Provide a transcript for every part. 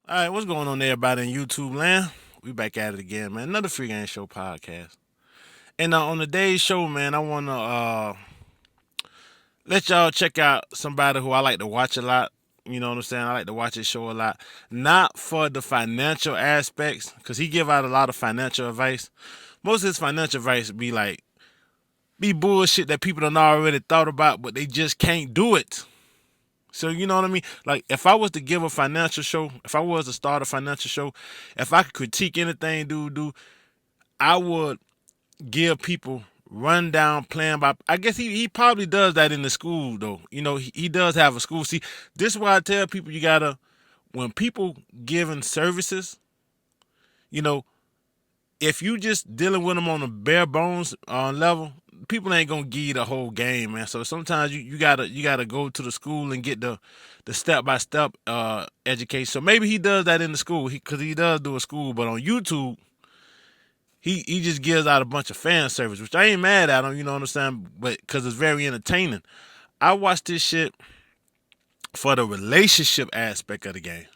All right, what's going on there, everybody in YouTube land? We back at it again, man. Another free game show podcast. And on today's show, man, I want to let y'all check out somebody who I like to watch a lot. You know what I'm saying? I like to watch his show a lot. Not for the financial aspects, because he give out a lot of financial advice. Most of his financial advice be bullshit that people done already thought about, but they just can't do it. So you know what I mean? Like if I was to give a financial show, if I was to start a financial show, if I could critique anything, I would give people rundown plan by. I guess he probably does that in the school though. You know he does have a school. See, this is why I tell people you gotta when people giving services, you know, if you just dealing with them on a bare bones level, people ain't gonna give you the whole game, man. So sometimes you gotta go to the school and get the step by step education. So maybe he does that in the school because he does do a school, but on YouTube he just gives out a bunch of fan service, which I ain't mad at him. You know what I'm saying? But because it's very entertaining. I watch this shit for the relationship aspect of the game.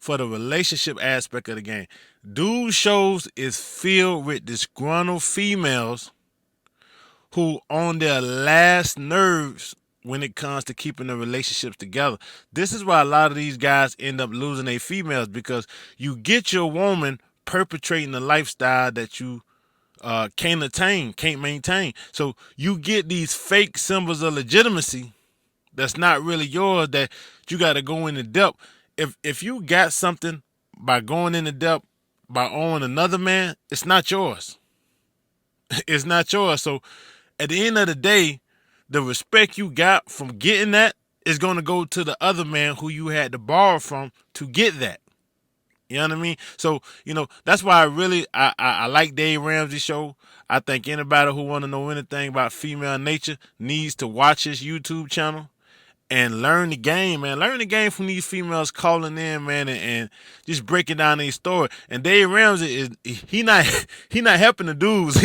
For the relationship aspect of the game. Dude shows is filled with disgruntled females who on their last nerves when it comes to keeping the relationships together. This is why a lot of these guys end up losing their females because you get your woman perpetrating the lifestyle that you can't attain, can't maintain. So you get these fake symbols of legitimacy that's not really yours that you got to go into depth. If you got something by going into depth by owning another man, it's not yours. It's not yours. So at the end of the day, the respect you got from getting that is going to go to the other man who you had to borrow from to get that. You know what I mean? So that's why I like Dave Ramsey show. I think anybody who want to know anything about female nature needs to watch his YouTube channel and learn the game, man. Learn the game from these females calling in, man, and just breaking down their story. And Dave Ramsey he not he not helping the dudes.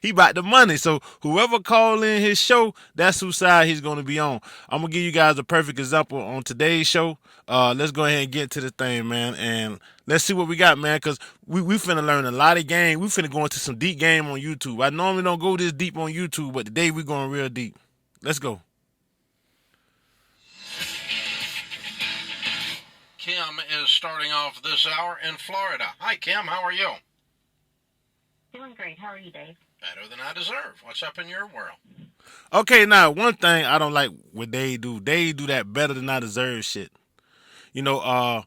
He about the money. So whoever call in his show, that's whose side he's gonna be on. I'm gonna give you guys a perfect example on today's show. Let's go ahead and get to the thing, man, and let's see what we got, man. Cause we finna learn a lot of game. We finna go into some deep game on YouTube. I normally don't go this deep on YouTube, but today we going real deep. Let's go. Kim is starting off this hour in Florida. Hi, Kim. How are you? Doing great. How are you, Dave? Better than I deserve. What's up in your world? Okay, now one thing I don't like what they do that better than I deserve shit. You know,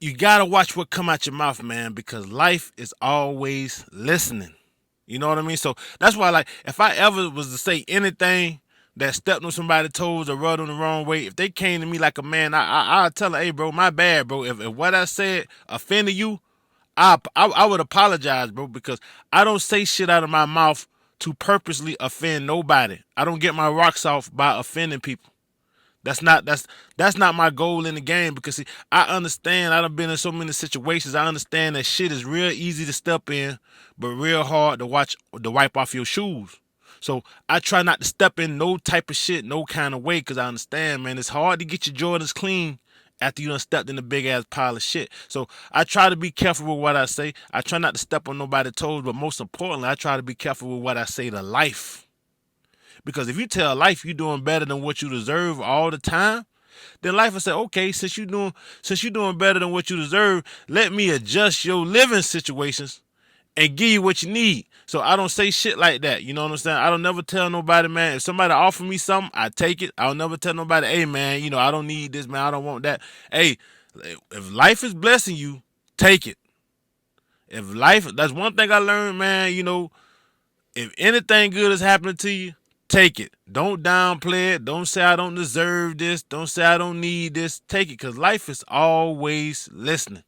you gotta watch what come out your mouth, man, because life is always listening. You know what I mean? So that's why, like, if I ever was to say anything that stepped on somebody's toes or rubbed them the wrong way, if they came to me like a man, I'll tell her, hey, bro, my bad, bro. If what I said offended you, I would apologize, bro, because I don't say shit out of my mouth to purposely offend nobody. I don't get my rocks off by offending people. That's not my goal in the game because see, I understand. I've been in so many situations. I understand that shit is real easy to step in, but real hard to wipe off your shoes. So I try not to step in no type of shit, no kind of way, because I understand, man, it's hard to get your Jordans clean after you done stepped in a big ass pile of shit. So I try to be careful with what I say. I try not to step on nobody's toes, but most importantly, I try to be careful with what I say to life. Because if you tell life you doing better than what you deserve all the time, then life will say, okay, since you doing better than what you deserve, let me adjust your living situations and give you what you need. So I don't say shit like that. You know what I'm saying? I don't never tell nobody, man. If somebody offer me something, I take it. I'll never tell nobody, hey man, I don't need this, man. I don't want that. Hey, if life is blessing you, take it. That's one thing I learned, man. If anything good is happening to you, take it. Don't downplay it. Don't say I don't deserve this. Don't say I don't need this. Take it because life is always listening.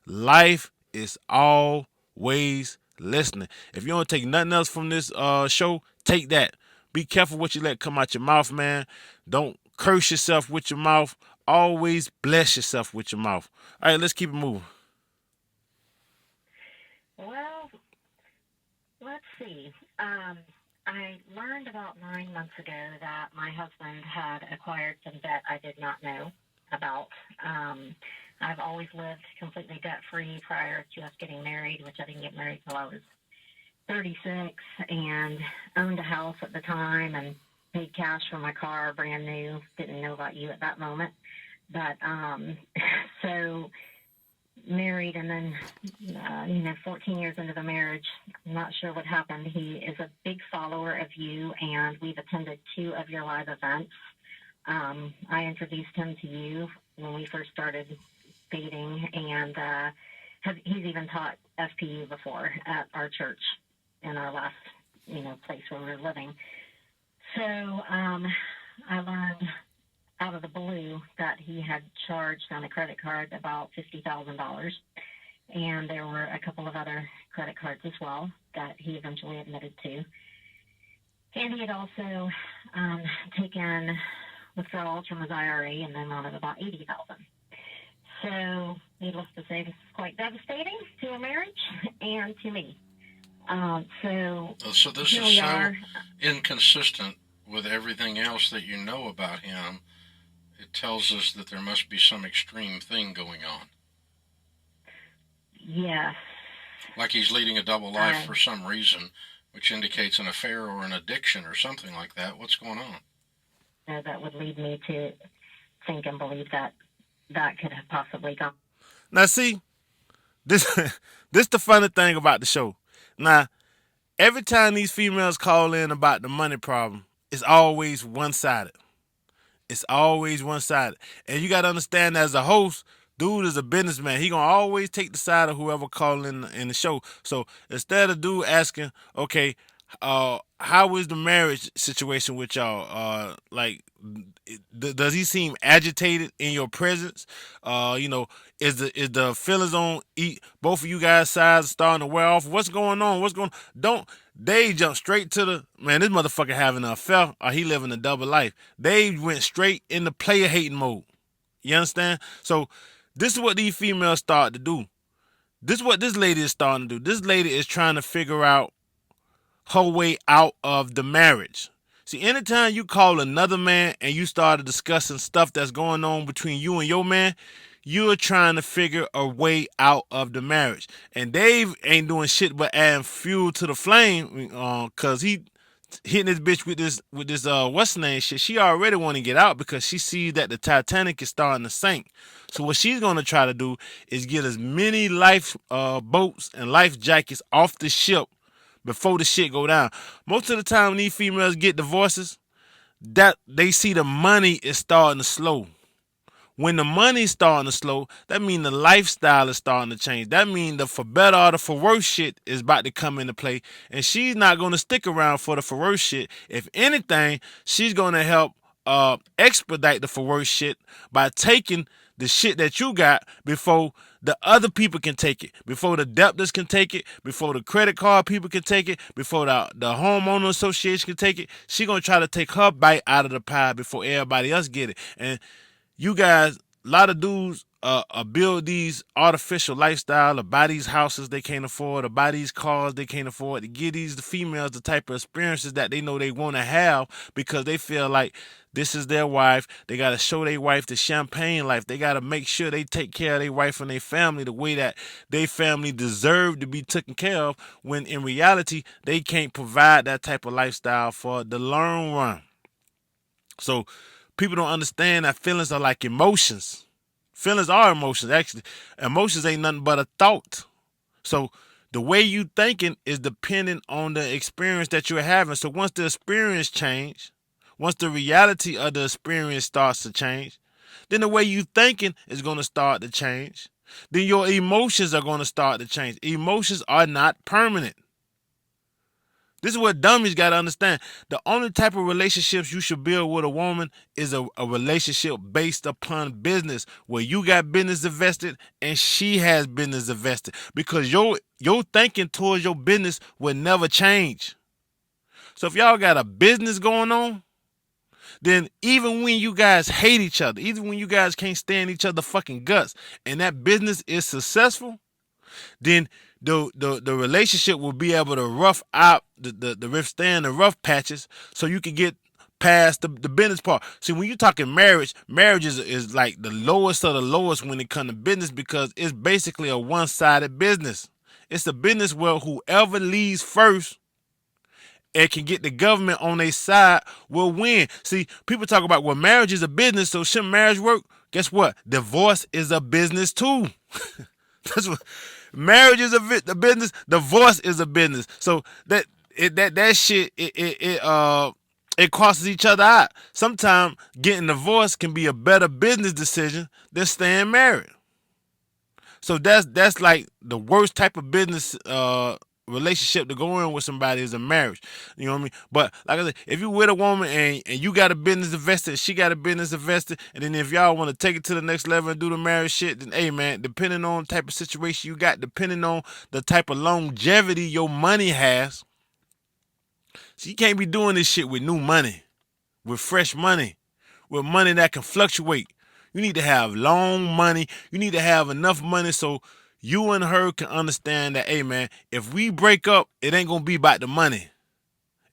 Life is always listening. If you don't take nothing else from this show, take that. Be careful what you let come out your mouth, man. Don't curse yourself with your mouth. Always bless yourself with your mouth. All right, let's keep it moving. Well, let's see. I learned about 9 months ago that my husband had acquired some debt I did not know. about. I've always lived completely debt-free prior to us getting married, which I didn't get married till I was 36, and owned a house at the time and paid cash for my car, brand new. Didn't know about you at that moment. But so married, and then 14 years into the marriage, I'm not sure what happened. He is a big follower of you, and we've attended 2 of your live events. I introduced him to you when we first started dating, and he's even taught FPU before at our church in our last place where we were living. So I learned out of the blue that he had charged on a credit card about $50,000, and there were a couple of other credit cards as well that he eventually admitted to. And he had also taken withdrawals from his IRA in the amount of about $80,000. So, needless to say, this is quite devastating to a marriage and to me. So this is so inconsistent with everything else that you know about him. It tells us that there must be some extreme thing going on. Yes. Like he's leading a double life for some reason, which indicates an affair or an addiction or something like that. What's going on? That would lead me to think and believe that could have possibly gone. Now, see, this the funny thing about the show. Now, every time these females call in about the money problem, it's always one-sided. It's always one-sided. And you got to understand, as a host, dude is a businessman. He going to always take the side of whoever calling in the show. So instead of dude asking, okay, how is the marriage situation with y'all? Does he seem agitated in your presence? Is the feelings on both of you guys' sides starting to wear off? What's going on? Don't they jump straight to the man? This motherfucker having an affair, or he living a double life? They went straight into player hating mode. You understand? So this is what these females start to do. This is what this lady is starting to do. This lady is trying to figure out her way out of the marriage. See, anytime you call another man and you start discussing stuff that's going on between you and your man, you're trying to figure a way out of the marriage. And Dave ain't doing shit but adding fuel to the flame, cause he hitting this bitch with this what's the name shit. She already want to get out because she sees that the Titanic is starting to sink. So what she's gonna try to do is get as many life boats and life jackets off the ship before the shit go down. Most of the time when these females get divorces, that they see the money is starting to slow. When the money's starting to slow, that means the lifestyle is starting to change. That means the for better or the for worse shit is about to come into play. And she's not going to stick around for the for worse shit. If anything, she's going to help expedite the for worse shit by taking the shit that you got before the other people can take it, before the debtors can take it, before the credit card people can take it, before the homeowner association can take it. She's going to try to take her bite out of the pie before everybody else get it. And you guys, a lot of dudes build these artificial lifestyle, or buy these houses they can't afford, or buy these cars they can't afford, to give the females the type of experiences that they know they want to have because they feel like this is their wife. They got to show their wife the champagne life. They got to make sure they take care of their wife and their family the way that their family deserve to be taken care of, when in reality, they can't provide that type of lifestyle for the long run. So people don't understand that feelings are like emotions. Feelings are emotions, actually. Emotions ain't nothing but a thought. So the way you thinking is dependent on the experience that you're having. So once the experience change, once the reality of the experience starts to change, then the way you thinking is going to start to change. Then your emotions are going to start to change. Emotions are not permanent. This is what dummies got to understand. The only type of relationships you should build with a woman is a relationship based upon business, where you got business invested and she has business invested, because your thinking towards your business will never change. So if y'all got a business going on, then even when you guys hate each other, even when you guys can't stand each other fucking guts, and that business is successful, then the relationship will be able to rough out the withstand the rough patches, so you can get past the business part. See, when you're talking marriage, marriage is like the lowest of the lowest when it comes to business because it's basically a one-sided business. It's a business where whoever leads first and can get the government on their side will win. See, people talk about, well, marriage is a business, so shouldn't marriage work? Guess what? Divorce is a business too. That's what marriage is a business. Divorce is a business. So that shit it crosses each other out. Sometimes getting divorced can be a better business decision than staying married. So that's like the worst type of business relationship to go in with somebody is a marriage. You know what I mean? But like I said, if you with a woman and you got a business invested, she got a business invested, and then if y'all want to take it to the next level and do the marriage shit, then hey man, depending on the type of situation you got, depending on the type of longevity your money has, so you can't be doing this shit with new money, with fresh money, with money that can fluctuate. You need to have long money. You need to have enough money so you and her can understand that, hey man, if we break up, it ain't gonna be about the money.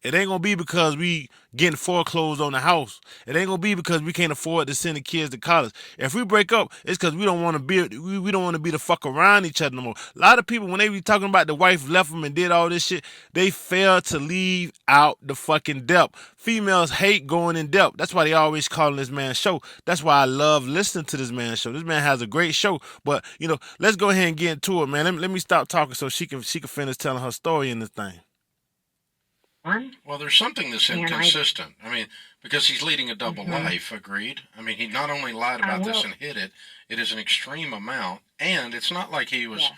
It ain't gonna be because we getting foreclosed on the house. It ain't gonna be because we can't afford to send the kids to college. If we break up, it's because we don't want to be we don't want to be the fuck around each other no more. A lot of people when they be talking about the wife left them and did all this shit, they fail to leave out the fucking depth. Females hate going in depth. That's why they always calling this man show. That's why I love listening to this man's show. This man has a great show. But let's go ahead and get into it, man. Let me stop talking so she can finish telling her story in this thing. Well, there's something that's inconsistent. I mean, because he's leading a double life, agreed? I mean, he not only lied about this and hid it, it is an extreme amount, and it's not like he was,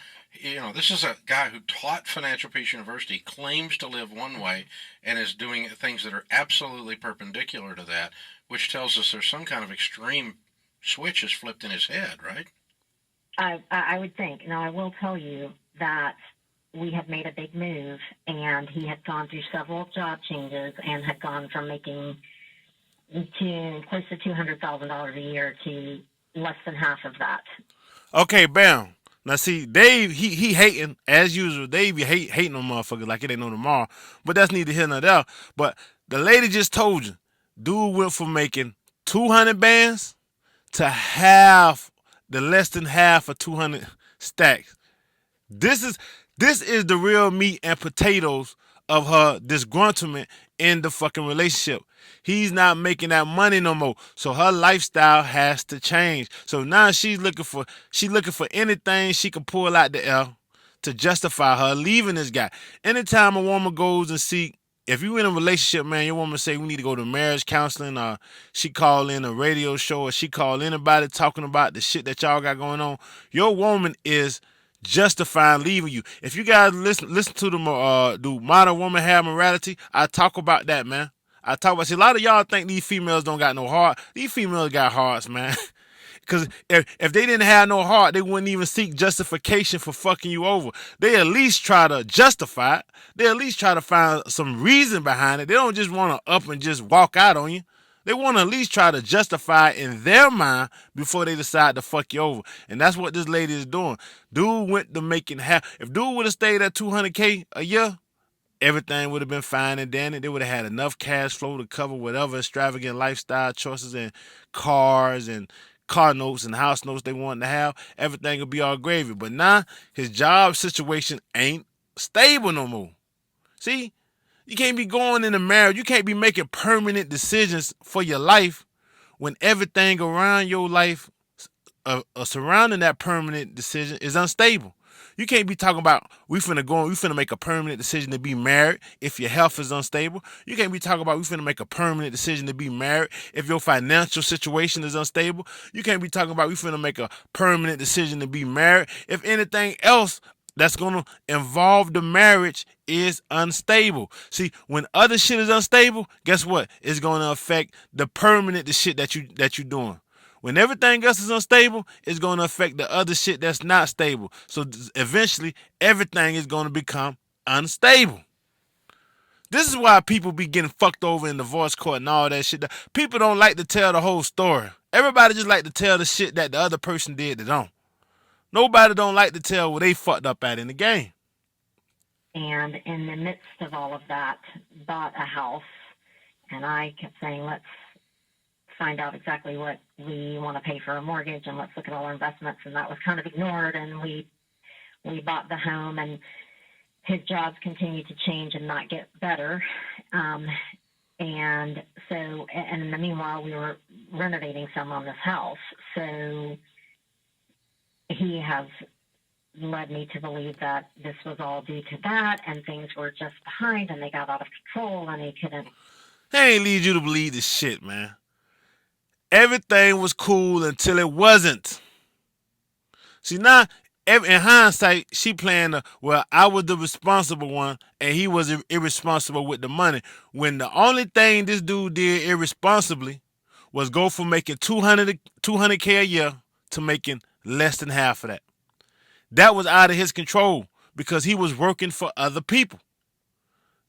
this is a guy who taught Financial Peace University, claims to live one way, and is doing things that are absolutely perpendicular to that, which tells us there's some kind of extreme switch is flipped in his head, right? I would think. Now, I will tell you that we had made a big move, and he had gone through several job changes and had gone from making to close to $200,000 a year to less than half of that. Okay, bam. Now see, Dave, he hating as usual. Dave be hating on motherfuckers like it ain't no tomorrow. But that's neither here nor there. But the lady just told you, dude went from making 200 bands to the less than half of 200 stacks. This is the real meat and potatoes of her disgruntlement in the fucking relationship. He's not making that money no more. So her lifestyle has to change. So now she's looking for anything she can pull out the air to justify her leaving this guy. Anytime a woman goes and seek, if you in a relationship, man, your woman say we need to go to marriage counseling, or she call in a radio show, or she call anybody talking about the shit that y'all got going on, your woman is justifying leaving you. If you guys listen to the do Modern Woman Have Morality, I talk about that, man. I talk about, see, a lot of y'all think these females don't got no heart. These females got hearts, man. Because if they didn't have no heart, they wouldn't even seek justification for fucking you over. They at least try to justify it. They at least try to find some reason behind it. They don't just want to up and just walk out on you. They want to at least try to justify it in their mind before they decide to fuck you over. And that's what this lady is doing. Dude went to making half. If dude would have stayed at $200K a year, everything would have been fine and dandy. They would have had enough cash flow to cover whatever extravagant lifestyle choices and cars and car notes and house notes they wanted to have. Everything would be all gravy. But now his job situation ain't stable no more. See? You can't be going into marriage. You can't be making permanent decisions for your life when everything around your life surrounding that permanent decision is unstable. You can't be talking about we finna make a permanent decision to be married if your health is unstable. You can't be talking about we finna make a permanent decision to be married if your financial situation is unstable. You can't be talking about we finna make a permanent decision to be married if anything else that's going to involve the marriage is unstable. See, when other shit is unstable, guess what? It's going to affect the shit that you doing. When everything else is unstable, it's going to affect the other shit that's not stable. So eventually, everything is going to become unstable. This is why people be getting fucked over in divorce court and all that shit. People don't like to tell the whole story. Everybody just like to tell the shit that the other person did that don't. Nobody don't like to tell where they fucked up at in the game. And in the midst of all of that, bought a house, And I kept saying, let's find out exactly what we want to pay for a mortgage and let's look at all our investments. And that was kind of ignored. And we bought the home, and his jobs continued to change and not get better. And so, and in the meanwhile, we were renovating some on this house. So he has led me to believe that this was all due to that, and things were just behind, and they got out of control, and he couldn't. They ain't lead you to believe this shit, man. Everything was cool until it wasn't. See, now, in hindsight, she playing well, I was the responsible one, and he was irresponsible with the money. When the only thing this dude did irresponsibly was go from making 200K a year to making less than half of that. That was out of his control because he was working for other people.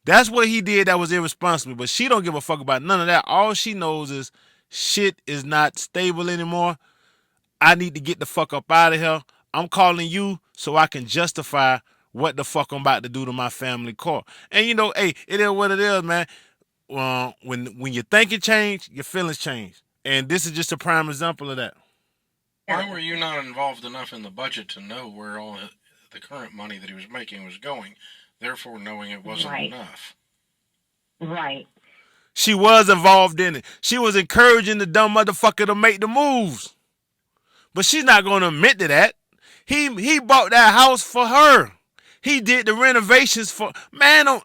That's what he did that was irresponsible. But she don't give a fuck about none of that. All she knows is shit is not stable anymore. I need to get the fuck up out of here. I'm calling you so I can justify what the fuck I'm about to do to my family court. And you know, hey, it is what it is, man. When you think it changed, your feelings change. And this is just a prime example of that. Why were you not involved enough in the budget to know where all the current money that he was making was going, therefore knowing it wasn't enough? Right. She was involved in it. She was encouraging the dumb motherfucker to make the moves. But she's not going to admit to that. He bought that house for her. He did the renovations for... Man,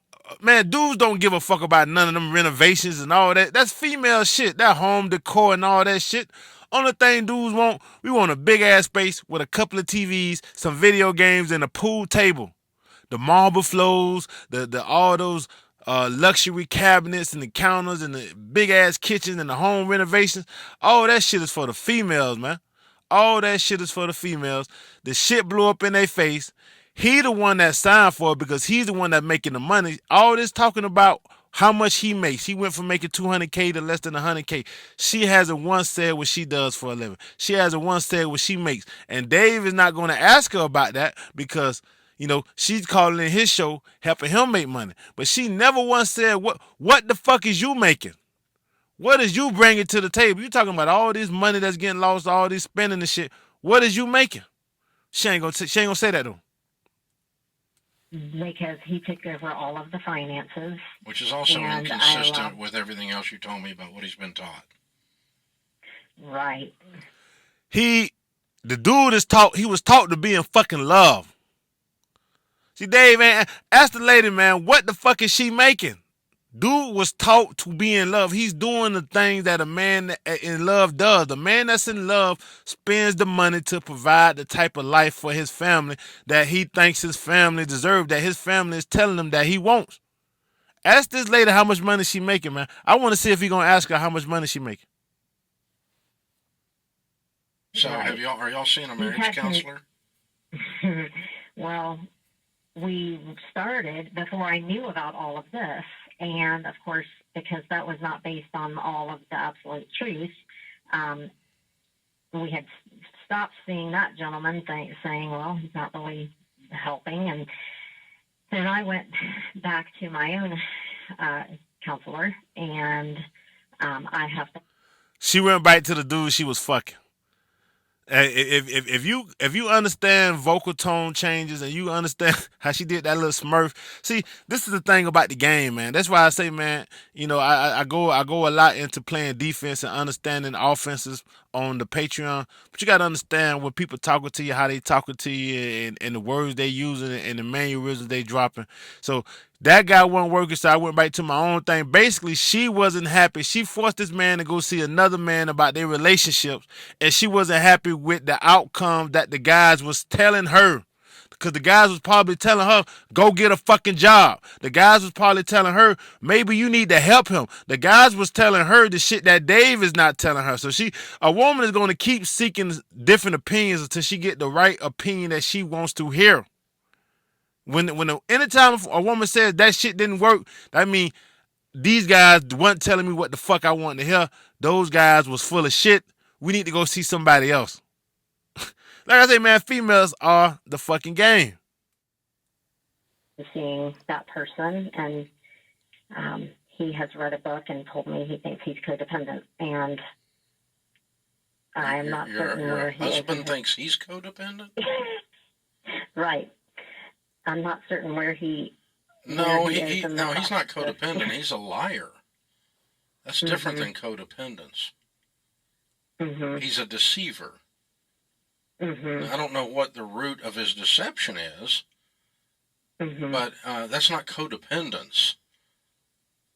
dudes don't give a fuck about none of them renovations and all that. That's female shit. That home decor and all that shit. Only thing dudes want, we want a big-ass space with a couple of TVs, some video games, and a pool table. The marble floors, the all those luxury cabinets and the counters and the big-ass kitchen and the home renovations. All that shit is for the females, man. All that shit is for the females. The shit blew up in their face. He the one that signed for it because he's the one that making the money. All this talking about how much he makes. He went from making 200K to less than 100K. She hasn't once said what she does for a living. She hasn't once said what she makes. And Dave is not going to ask her about that because, you know, she's calling in his show, helping him make money. But she never once said, what the fuck is you making? What is you bringing to the table? You talking about all this money that's getting lost, all this spending and shit. What is you making? She ain't gonna say that though. Because he took over all of the finances. Which is also inconsistent with everything else you told me about what he's been taught. Right. The dude he was taught to be in fucking love. See, Dave, man, ask the lady, man, what the fuck is she making? Dude was taught to be in love. He's doing the things that a man in love does. The man that's in love spends the money to provide the type of life for his family that he thinks his family deserves, that his family is telling him that he wants. Ask this lady how much money she making, man. I want to see if he's going to ask her how much money she making. So are y'all seeing a marriage counselor? Well, we started before I knew about all of this. And, of course, because that was not based on all of the absolute truth, we had stopped seeing that gentleman saying, well, he's not really helping. And then I went back to my own counselor, and I have to... She went back to the dude she was fucking. If you understand vocal tone changes and you understand how she did that little smurf, see, this is the thing about the game, man. That's why I say, man, you know, I go a lot into playing defense and understanding offenses on the Patreon. But you got to understand when people talking to you, how they talking to you, and the words they using and the mannerisms they dropping. So that guy wasn't working, so I went back to my own thing. Basically, she wasn't happy. She forced this man to go see another man about their relationships, and she wasn't happy with the outcome that the guys was telling her. Because the guys was probably telling her, go get a fucking job. The guys was probably telling her, maybe you need to help him. The guys was telling her the shit that Dave is not telling her. So a woman is going to keep seeking different opinions until she get the right opinion that she wants to hear. Anytime a woman says that shit didn't work, I mean, these guys weren't telling me what the fuck I wanted to hear. Those guys was full of shit. We need to go see somebody else. Like I say, man, females are the fucking game. Seeing that person, and he has read a book and told me he thinks he's codependent, and I'm not certain where he is. Your husband thinks he's codependent? Right. I'm not certain where he. No, he's not codependent. He's a liar. That's different than codependence. He's a deceiver. I don't know what the root of his deception is, but that's not codependence.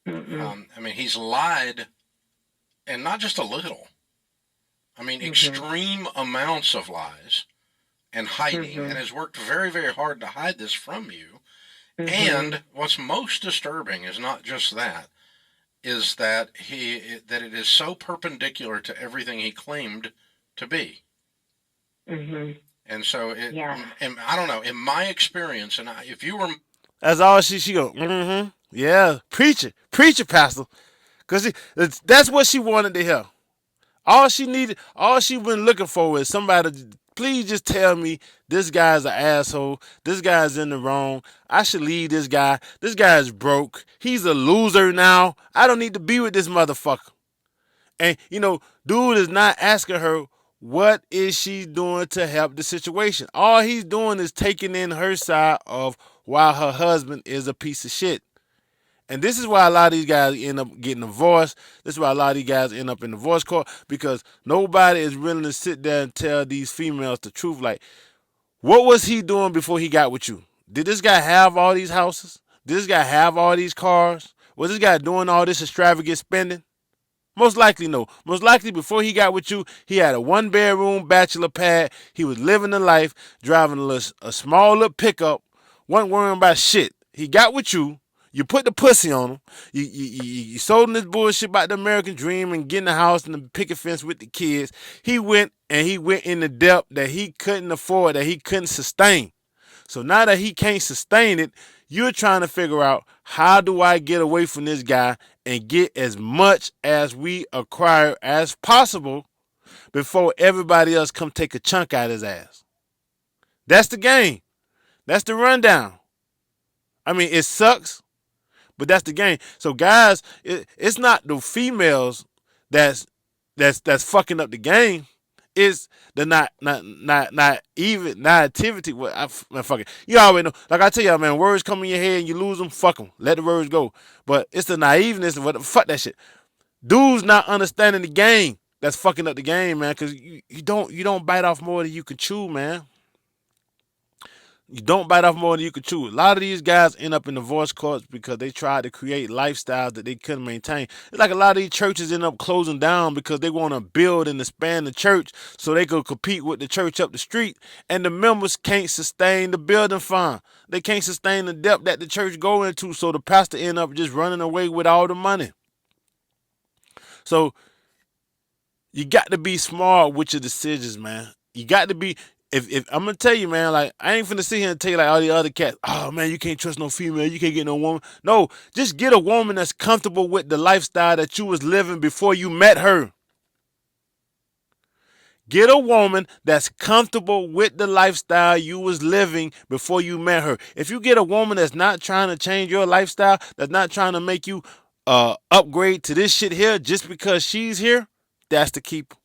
I mean, he's lied, and not just a little. I mean, extreme amounts of lies and hiding, and has worked very, very hard to hide this from you. And what's most disturbing is not just that, is that it is so perpendicular to everything he claimed to be. And so and I don't know, in my experience, and if you were, that's all she go. Yeah, preach it, pastor, because that's what she wanted to hear. All she been looking for is somebody to please just tell me this guy's an asshole. This guy's in the wrong. I should leave this guy. This guy is broke. He's a loser now. I don't need to be with this motherfucker. And, dude is not asking her what is she doing to help the situation. All he's doing is taking in her side of why her husband is a piece of shit. And this is why a lot of these guys end up getting divorced. This is why a lot of these guys end up in divorce court, because nobody is willing to sit there and tell these females the truth. Like, what was he doing before he got with you? Did this guy have all these houses? Did this guy have all these cars? Was this guy doing all this extravagant spending? Most likely no. Most likely before he got with you, he had a 1-bedroom bachelor pad. He was living the life, driving a small little pickup, wasn't worrying about shit. He got with you. You put the pussy on him. You sold him this bullshit about the American dream and getting a house and the picket fence with the kids. He went in the debt that he couldn't afford, that he couldn't sustain. So now that he can't sustain it, you're trying to figure out, how do I get away from this guy and get as much as we acquire as possible before everybody else come take a chunk out of his ass. That's the game. That's the rundown. I mean, it sucks, but that's the game. So guys, it's not the females that's fucking up the game. It's the naivety. Well, fuck it. You already know. Like I tell y'all, man, words come in your head and you lose them. Fuck them. Let the words go. But it's the naiveness of fuck that shit. Dudes not understanding the game that's fucking up the game, man. Because you don't bite off more than you can chew, man. You don't bite off more than you can chew. A lot of these guys end up in divorce courts because they tried to create lifestyles that they couldn't maintain. It's like a lot of these churches end up closing down because they want to build and expand the church so they could compete with the church up the street, and the members can't sustain the building fund. They can't sustain the debt that the church go into, so the pastor end up just running away with all the money. So you got to be smart with your decisions, man. You got to be. If I'm gonna tell you, man, like, I ain't finna sit here and tell you like all the other cats, oh man, you can't trust no female, you can't get no woman. No, just get a woman that's comfortable with the lifestyle that you was living before you met her. Get a woman that's comfortable with the lifestyle you was living before you met her. If you get a woman that's not trying to change your lifestyle, that's not trying to make you upgrade to this shit here just because she's here, that's the keeper.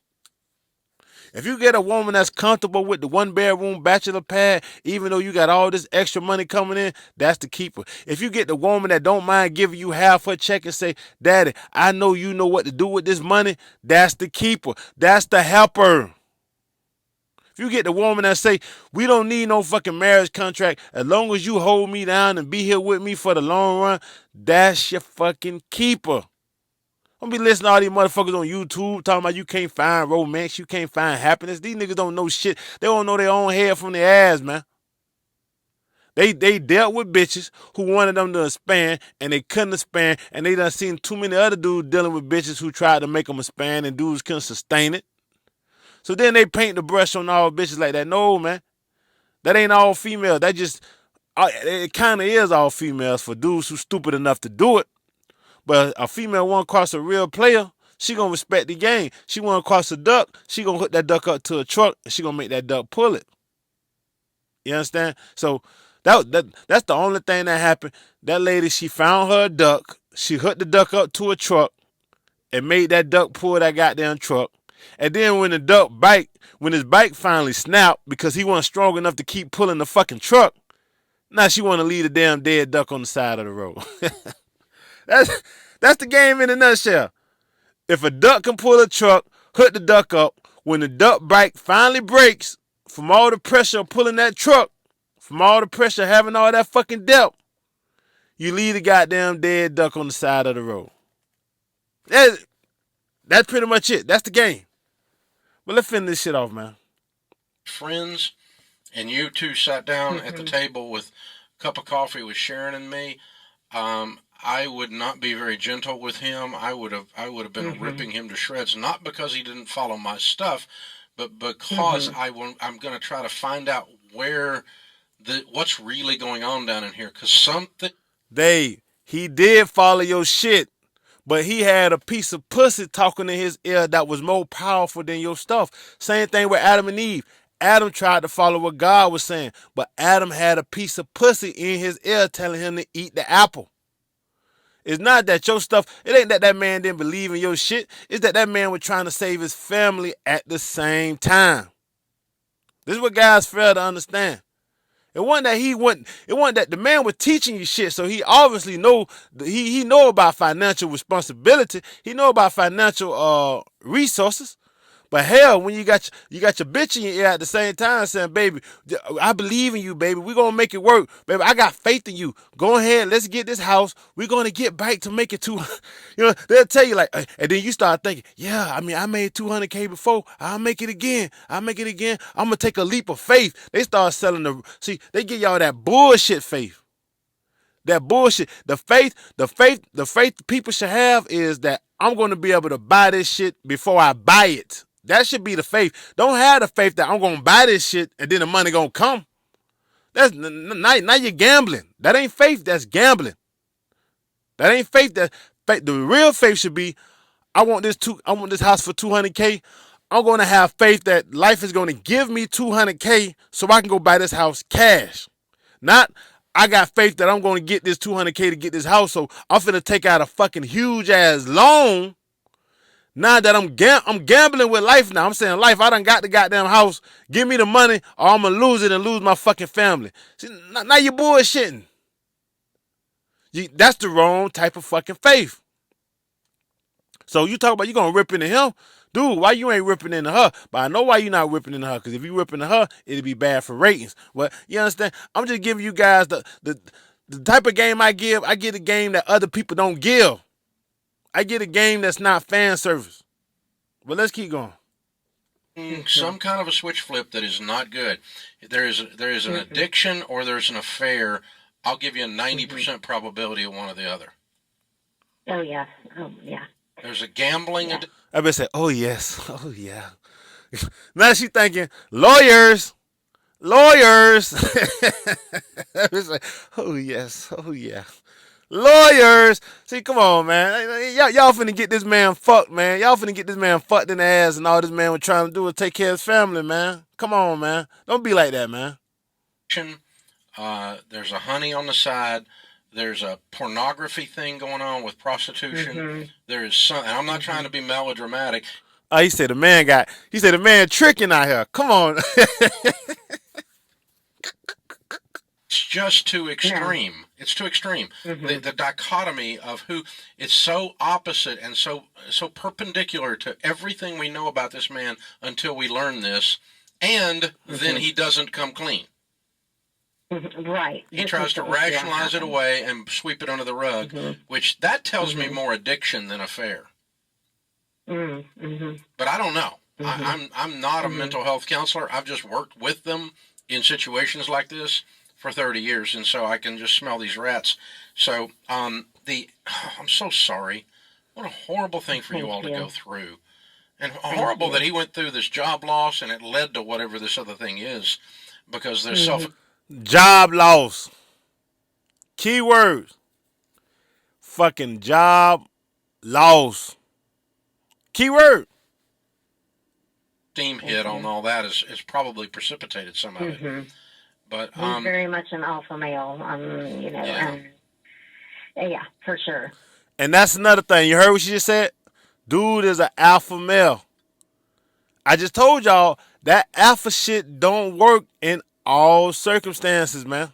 If you get a woman that's comfortable with the 1-bedroom bachelor pad, even though you got all this extra money coming in, that's the keeper. If you get the woman that don't mind giving you half her check and say, Daddy, I know you know what to do with this money, that's the keeper. That's the helper. If you get the woman that say, we don't need no fucking marriage contract, as long as you hold me down and be here with me for the long run, that's your fucking keeper. Don't be listening to all these motherfuckers on YouTube talking about you can't find romance, you can't find happiness. These niggas don't know shit. They don't know their own head from their ass, man. They dealt with bitches who wanted them to expand, and they couldn't expand, and they done seen too many other dudes dealing with bitches who tried to make them expand, and dudes couldn't sustain it. So then they paint the brush on all bitches like that. No, man. That ain't all females. That just, it kind of is all females for dudes who stupid enough to do it. But a female want to cross a real player, she going to respect the game. She want to cross a duck, she going to hook that duck up to a truck, and she going to make that duck pull it. You understand? So that's the only thing that happened. That lady, she found her duck. she hooked the duck up to a truck and made that duck pull that goddamn truck. And then when his bike finally snapped because he wasn't strong enough to keep pulling the fucking truck, now she want to leave the damn dead duck on the side of the road. That's the game in a nutshell. If a duck can pull a truck, hook the duck up, when the duck bike finally breaks from all the pressure of pulling that truck, from all the pressure of having all that fucking depth, you leave the goddamn dead duck on the side of the road. That's pretty much it. That's the game. But let's finish this shit off, man. Friends, and you two sat down at the table with a cup of coffee with Sharon and me. I would not be very gentle with him. I would have been ripping him to shreds, not because he didn't follow my stuff, but because I'm going to try to find out what's really going on down in here. Because something. Dave, he did follow your shit, but he had a piece of pussy talking in his ear that was more powerful than your stuff. Same thing with Adam and Eve. Adam tried to follow what God was saying, but Adam had a piece of pussy in his ear telling him to eat the apple. It's not that your stuff, it ain't that man didn't believe in your shit. It's that man was trying to save his family at the same time. This is what guys fail to understand. It wasn't that the man was teaching you shit, so he obviously he know about financial responsibility. He know about financial resources. But hell, when you got your bitch in your ear at the same time saying, baby, I believe in you, baby. We're going to make it work. Baby, I got faith in you. Go ahead. Let's get this house. We're going to get back to make it they'll tell you like, and then you start thinking, yeah, I mean, I made $200K before. I'll make it again. I'm going to take a leap of faith. They start selling they give y'all that bullshit faith. That bullshit. The faith people should have is that I'm going to be able to buy this shit before I buy it. That should be the faith. Don't have the faith that I'm going to buy this shit and then the money going to come. Now you're gambling. That ain't faith, that's gambling. That ain't faith. The real faith should be, I want this house for $200K. I'm going to have faith that life is going to give me $200K so I can go buy this house cash. Not, I got faith that I'm going to get this $200K to get this house, so I'm finna take out a fucking huge ass loan. Now that I'm gambling with life now. I'm saying, life, I done got the goddamn house. Give me the money or I'm going to lose it and lose my fucking family. See, now you're bullshitting. That's the wrong type of fucking faith. So you talk about you going to rip into him? Dude, why you ain't ripping into her? But I know why you not ripping into her. Because if you ripping into her, it'd be bad for ratings. Well, you understand? I'm just giving you guys the type of game I give. I get a game that other people don't give. I get a game that's not fan service. But let's keep going. Some kind of a switch flip that is not good. There is an addiction or there's an affair. I'll give you a 90% probability of one or the other. Oh, yeah. Oh, yeah. There's a gambling. Yeah. I better say, oh, yes. Oh, yeah. Now she's thinking, lawyers. I better say, oh, yes. Oh, yeah. Lawyers. See, come on, man. Y'all finna get this man fucked, man. Y'all finna get this man fucked in the ass, and all this man was trying to do was take care of his family, man. Come on, man. Don't be like that, man. There's a honey on the side. There's a pornography thing going on with prostitution. There is some, and I'm not trying to be melodramatic. He said the man tricking out here. Come on. It's just too extreme. Yeah. It's too extreme. The dichotomy of it's so opposite and so perpendicular to everything we know about this man until we learn this, and then he doesn't come clean. Right. He tries to rationalize it away and sweep it under the rug, which that tells me more addiction than affair. But I don't know. I'm not a mental health counselor. I've just worked with them in situations like this for 30 years, and so I can just smell these rats. So I'm so sorry. What a horrible thing for you all to go through. And horrible that he went through this job loss and it led to whatever this other thing is, because there's job loss. Keywords. Fucking job loss. Keyword. Steam hit on all that is probably precipitated some of it. But he's very much an alpha male, and yeah, for sure. And that's another thing. You heard what she just said? Dude is an alpha male. I just told y'all that alpha shit don't work in all circumstances, man.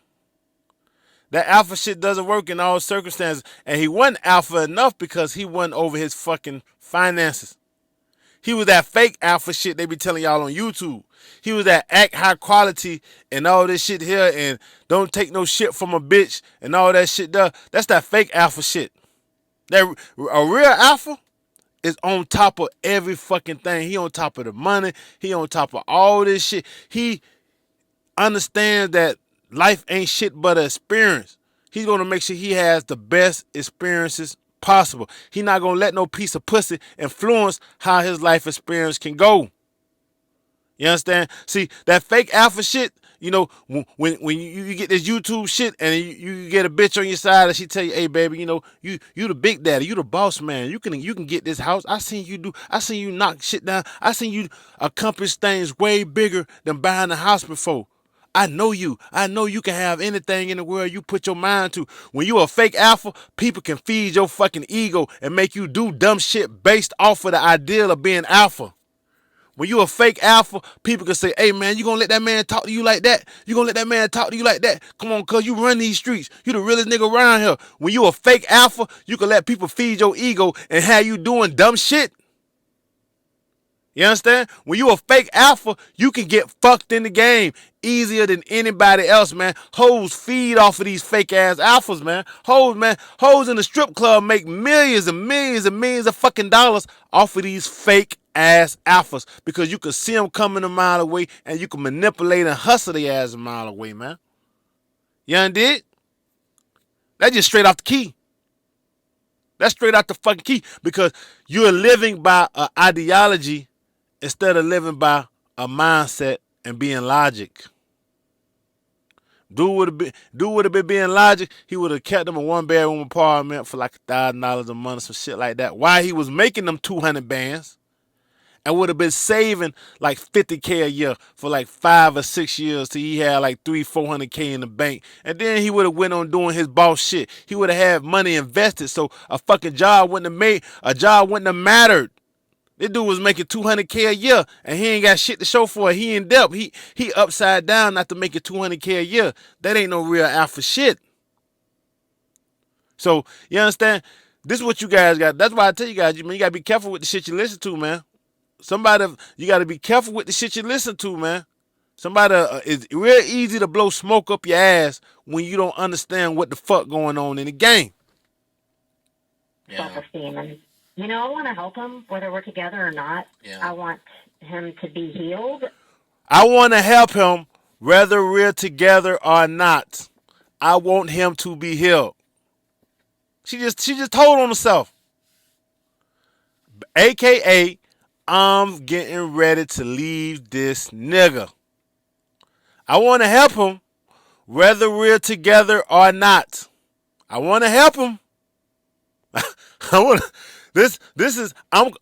That alpha shit doesn't work in all circumstances. And he wasn't alpha enough because he wasn't over his fucking finances. He was that fake alpha shit they be telling y'all on YouTube. He was that act high quality and all this shit here and don't take no shit from a bitch and all that shit there. That's that fake alpha shit. That a real alpha is on top of every fucking thing. He on top of the money. He on top of all this shit. He understands that life ain't shit but an experience. He's gonna make sure he has the best experiences possible. He not gonna let no piece of pussy influence how his life experience can go. You understand? See, that fake alpha shit, you know, when you get this YouTube shit and you get a bitch on your side and she tell you, hey baby, you know, you the big daddy, you the boss man. You can get this house. I seen you knock shit down. I seen you accomplish things way bigger than buying a house before. I know you. I know you can have anything in the world you put your mind to. When you a fake alpha, people can feed your fucking ego and make you do dumb shit based off of the ideal of being alpha. When you a fake alpha, people can say, hey man, you gonna let that man talk to you like that? You gonna let that man talk to you like that? Come on, cuz you run these streets. You the realest nigga around here. When you a fake alpha, you can let people feed your ego and have you doing dumb shit. You understand? When you a fake alpha, you can get fucked in the game easier than anybody else, man. Hoes feed off of these fake ass alphas, man. Hoes in the strip club make millions and millions and millions of fucking dollars off of these fake ass alphas because you can see them coming a mile away and you can manipulate and hustle their ass a mile away, man. You understand? That's just straight off the key. That's straight out the fucking key because you're living by an ideology instead of living by a mindset and being logic. Dude would have been being logic. He would have kept them a one-bedroom apartment for like $1,000 a month, some shit like that. While he was making them 200 bands, and would have been saving like $50K a year for like 5 or 6 years till he had like $300-400K in the bank. And then he would have went on doing his boss shit. He would have had money invested, so a fucking job wouldn't have mattered. This dude was making $200K a year, and he ain't got shit to show for it. He in debt. He upside down not to make it $200K a year. That ain't no real alpha shit. So you understand? This is what you guys got. That's why I tell you guys, man, you gotta be careful with the shit you listen to, man. You gotta be careful with the shit you listen to, man. It's real easy to blow smoke up your ass when you don't understand what the fuck going on in the game. Yeah. Self-esteem, and I want to help him whether we're together or not. Yeah. I want him to be healed. I want to help him whether we're together or not. I want him to be healed. She just told on herself. AKA, I'm getting ready to leave this nigga. I want to help him whether we're together or not. I want to help him. This is how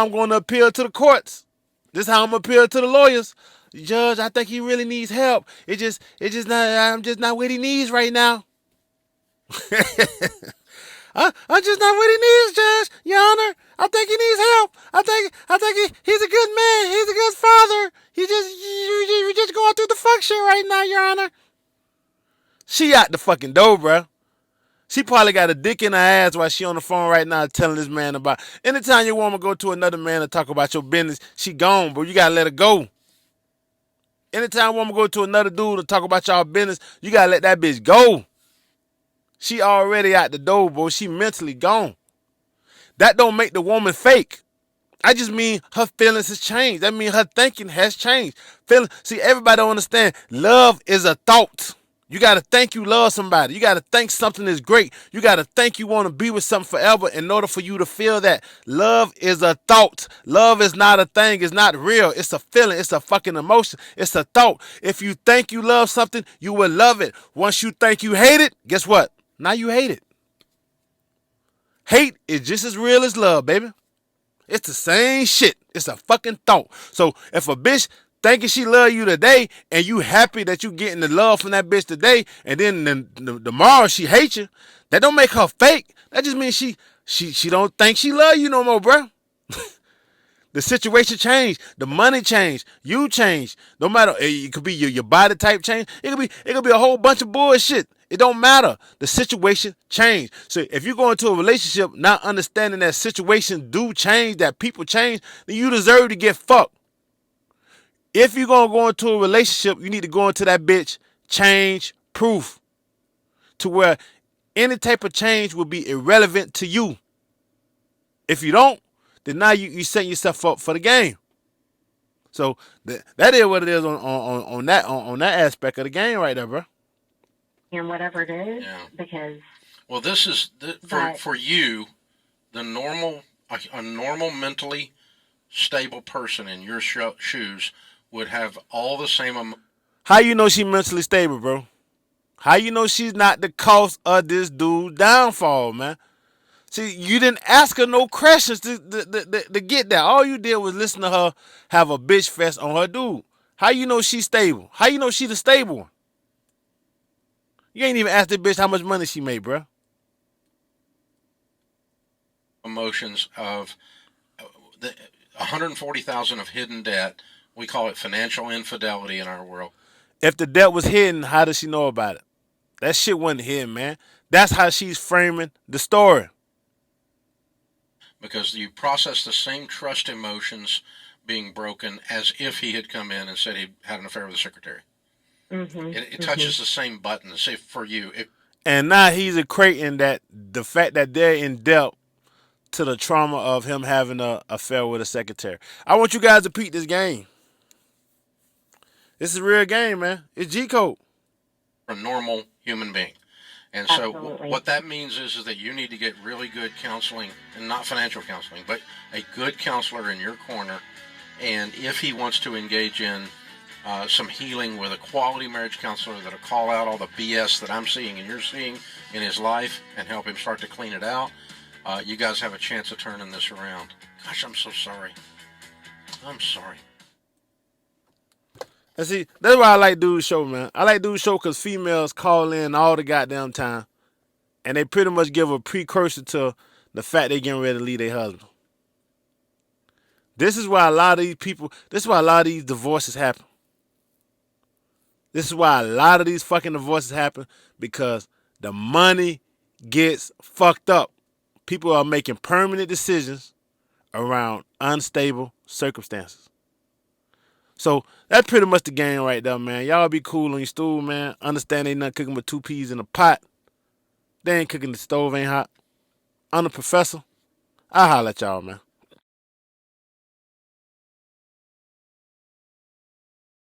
I'm going to appeal to the courts. This is how I'm going to appeal to the lawyers. Judge, I think he really needs help. I'm just not what he needs right now. I'm just not what he needs, Judge. Your Honor, I think he needs help. I think he's a good man. He's a good father. You just going through the fuck shit right now, Your Honor. She out the fucking door, bro. She probably got a dick in her ass while she on the phone right now telling this man about. Anytime your woman go to another man to talk about your business, she gone, bro. You gotta let her go. Anytime a woman go to another dude to talk about y'all business, you gotta let that bitch go. She already out the door, bro. She mentally gone. That don't make the woman fake. I just mean her feelings has changed. That mean her thinking has changed. See, everybody don't understand. Love is a thought. You got to think you love somebody. You got to think something is great. You got to think you want to be with something forever in order for you to feel that. Love is a thought. Love is not a thing. It's not real. It's a feeling. It's a fucking emotion. It's a thought. If you think you love something, you will love it. Once you think you hate it, guess what? Now you hate it. Hate is just as real as love, baby. It's the same shit. It's a fucking thought. So if a bitch thinking she love you today and you happy that you getting the love from that bitch today and then tomorrow she hates you, that don't make her fake. That just means she don't think she love you no more, bruh. The situation changed, the money changed, you changed. No matter, it could be your body type change. It could be a whole bunch of bullshit. It don't matter. The situation changed. So if you go into a relationship not understanding that situations do change, that people change, then you deserve to get fucked. If you're gonna go into a relationship, you need to go into that bitch change proof, to where any type of change will be irrelevant to you. If you don't, then now you setting yourself up for the game. So that is what it is on that aspect of the game right there, bro. And whatever it is, Yeah. because. Well, this is for you, the normal a normal mentally stable person in your shoes would have all the same. How you know she mentally stable, bro? How you know she's not the cause of this dude's downfall, man? See, you didn't ask her no questions to get that. All you did was listen to her have a bitch fest on her dude. How you know she's stable? How you know she the stable one? You ain't even asked the bitch how much money she made, bro. Emotions of the 140,000 of hidden debt. We call it financial infidelity in our world. If the debt was hidden, how does she know about it? That shit wasn't hidden, man. That's how she's framing the story. Because you process the same trust emotions being broken as if he had come in and said he had an affair with the secretary. Mm-hmm. It touches the same button. Say for you. And now he's equating that the fact that they're in debt to the trauma of him having an affair with a secretary. I want you guys to peep this game. This is a real game, man. It's G-code. A normal human being. And so what that means is that you need to get really good counseling, and not financial counseling, but a good counselor in your corner. And if he wants to engage in some healing with a quality marriage counselor that'll call out all the BS that I'm seeing and you're seeing in his life and help him start to clean it out, you guys have a chance of turning this around. Gosh, I'm so sorry. I'm sorry. And see, that's why I like Dude's show, man. I like Dude's show because females call in all the goddamn time, and they pretty much give a precursor to the fact they getting ready to leave their husband. This is why a lot of these people, this is why a lot of these divorces happen. This is why a lot of these fucking divorces happen, because the money gets fucked up. People are making permanent decisions around unstable circumstances. So that's pretty much the game right there, man. Y'all be cool on your stool, man. Understand they not cooking with 2 peas in a pot. They ain't cooking, the stove ain't hot. I'm the professor. I'll holler at y'all, man.